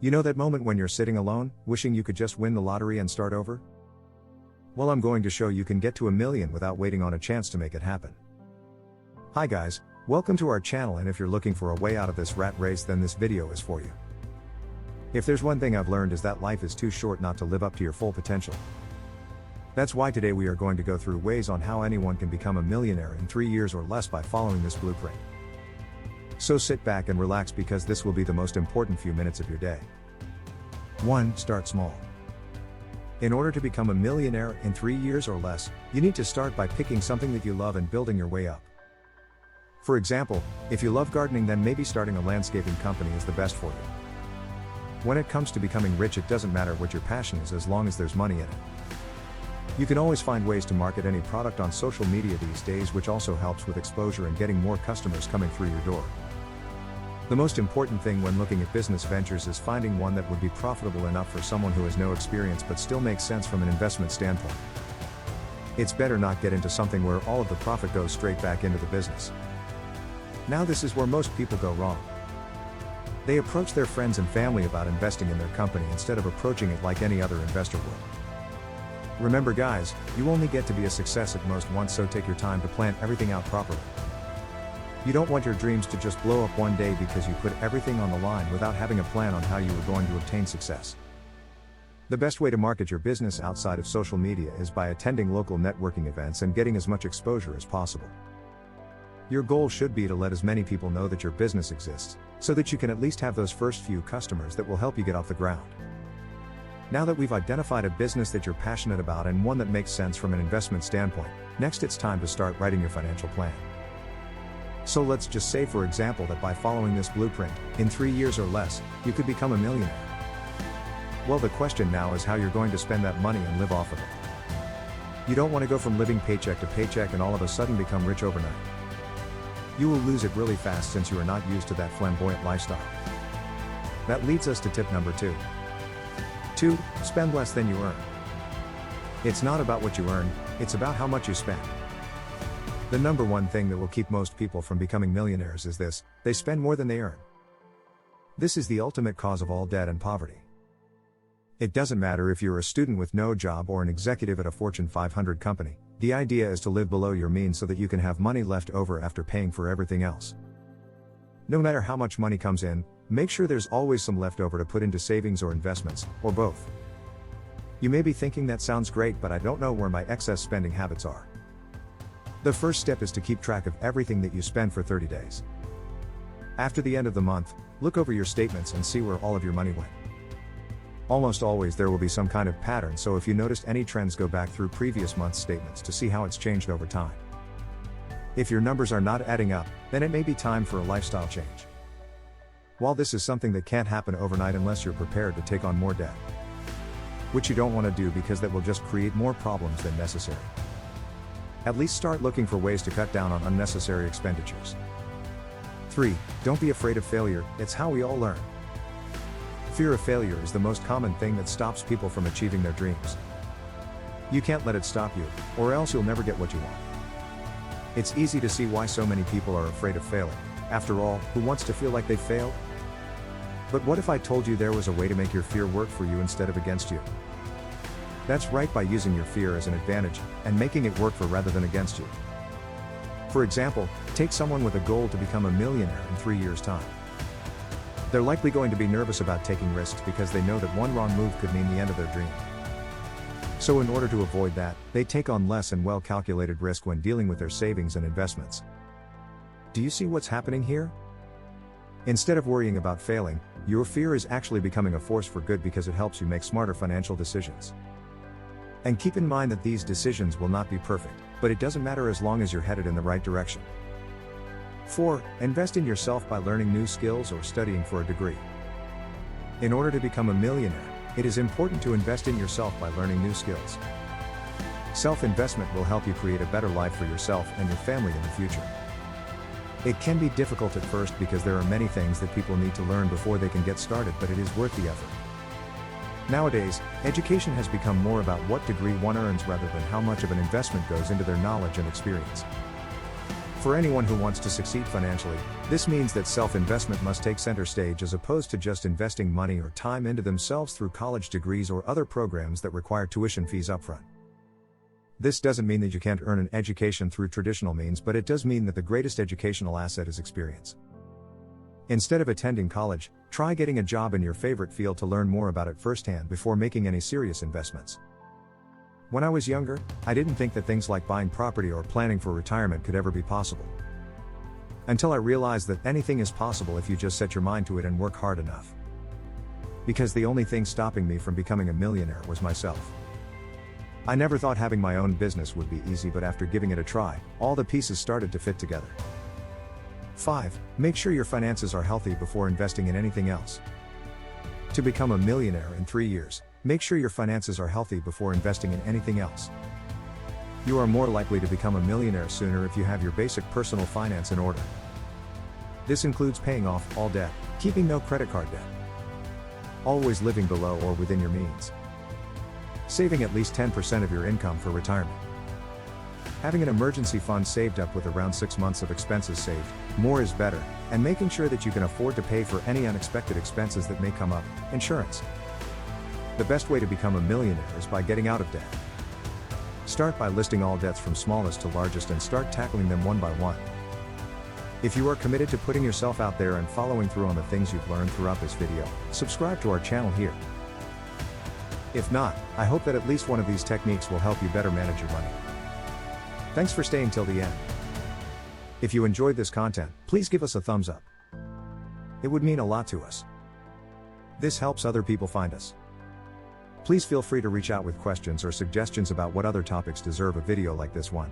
You know that moment when you're sitting alone, wishing you could just win the lottery and start over? Well, I'm going to show you can get to $1 million without waiting on a chance to make it happen. Hi guys, welcome to our channel, and if you're looking for a way out of this rat race, then this video is for you. If there's one thing I've learned is that life is too short not to live up to your full potential. That's why today we are going to go through ways on how anyone can become a millionaire in 3 years or less by following this blueprint. So sit back and relax, because this will be the most important few minutes of your day. 1. Start small. In order to become a millionaire in 3 years or less, you need to start by picking something that you love and building your way up. For example, if you love gardening, then maybe starting a landscaping company is the best for you. When it comes to becoming rich, it doesn't matter what your passion is as long as there's money in it. You can always find ways to market any product on social media these days, which also helps with exposure and getting more customers coming through your door. The most important thing when looking at business ventures is finding one that would be profitable enough for someone who has no experience but still makes sense from an investment standpoint. It's better not get into something where all of the profit goes straight back into the business. Now this is where most people go wrong. They approach their friends and family about investing in their company instead of approaching it like any other investor would. Remember guys, you only get to be a success at most once, so take your time to plan everything out properly. You don't want your dreams to just blow up one day because you put everything on the line without having a plan on how you are going to obtain success. The best way to market your business outside of social media is by attending local networking events and getting as much exposure as possible. Your goal should be to let as many people know that your business exists, so that you can at least have those first few customers that will help you get off the ground. Now that we've identified a business that you're passionate about and one that makes sense from an investment standpoint, next it's time to start writing your financial plan. So let's just say, for example, that by following this blueprint, in 3 years or less, you could become a millionaire. Well, the question now is how you're going to spend that money and live off of it. You don't want to go from living paycheck to paycheck and all of a sudden become rich overnight. You will lose it really fast since you are not used to that flamboyant lifestyle. That leads us to tip number 2. 2. Spend less than you earn. It's not about what you earn, it's about how much you spend. The number one thing that will keep most people from becoming millionaires is this: they spend more than they earn. This is the ultimate cause of all debt and poverty. It doesn't matter if you're a student with no job or an executive at a Fortune 500 company, the idea is to live below your means so that you can have money left over after paying for everything else. No matter how much money comes in, make sure there's always some left over to put into savings or investments, or both. You may be thinking, that sounds great, but I don't know where my excess spending habits are. The first step is to keep track of everything that you spend for 30 days. After the end of the month, look over your statements and see where all of your money went. Almost always there will be some kind of pattern, so if you noticed any trends, go back through previous month's statements to see how it's changed over time. If your numbers are not adding up, then it may be time for a lifestyle change. While this is something that can't happen overnight unless you're prepared to take on more debt, which you don't want to do because that will just create more problems than necessary. At least start looking for ways to cut down on unnecessary expenditures. 3. Don't be afraid of failure, it's how we all learn. Fear of failure is the most common thing that stops people from achieving their dreams. You can't let it stop you, or else you'll never get what you want. It's easy to see why so many people are afraid of failing. After all, who wants to feel like they failed? But what if I told you there was a way to make your fear work for you instead of against you? That's right, by using your fear as an advantage, and making it work for rather than against you. For example, take someone with a goal to become a millionaire in 3 years' time. They're likely going to be nervous about taking risks because they know that one wrong move could mean the end of their dream. So in order to avoid that, they take on less and well-calculated risk when dealing with their savings and investments. Do you see what's happening here? Instead of worrying about failing, your fear is actually becoming a force for good because it helps you make smarter financial decisions. And keep in mind that these decisions will not be perfect, but it doesn't matter as long as you're headed in the right direction. 4. Invest in yourself by learning new skills or studying for a degree. In order to become a millionaire, it is important to invest in yourself by learning new skills. Self-investment will help you create a better life for yourself and your family in the future. It can be difficult at first because there are many things that people need to learn before they can get started, but it is worth the effort. Nowadays, education has become more about what degree one earns rather than how much of an investment goes into their knowledge and experience. For anyone who wants to succeed financially, this means that self-investment must take center stage as opposed to just investing money or time into themselves through college degrees or other programs that require tuition fees upfront. This doesn't mean that you can't earn an education through traditional means, but it does mean that the greatest educational asset is experience. Instead of attending college, try getting a job in your favorite field to learn more about it firsthand before making any serious investments. When I was younger, I didn't think that things like buying property or planning for retirement could ever be possible. Until I realized that anything is possible if you just set your mind to it and work hard enough. Because the only thing stopping me from becoming a millionaire was myself. I never thought having my own business would be easy, but after giving it a try, all the pieces started to fit together. 5. Make sure your finances are healthy before investing in anything else. To become a millionaire in 3 years, make sure your finances are healthy before investing in anything else. You are more likely to become a millionaire sooner if you have your basic personal finance in order. This includes paying off all debt, keeping no credit card debt, always living below or within your means, saving at least 10% of your income for retirement, having an emergency fund saved up with around 6 months of expenses saved, more is better, and making sure that you can afford to pay for any unexpected expenses that may come up, insurance. The best way to become a millionaire is by getting out of debt. Start by listing all debts from smallest to largest and start tackling them one by one. If you are committed to putting yourself out there and following through on the things you've learned throughout this video, subscribe to our channel here. If not, I hope that at least one of these techniques will help you better manage your money. Thanks for staying till the end. If you enjoyed this content, please give us a thumbs up. It would mean a lot to us. This helps other people find us. Please feel free to reach out with questions or suggestions about what other topics deserve a video like this one.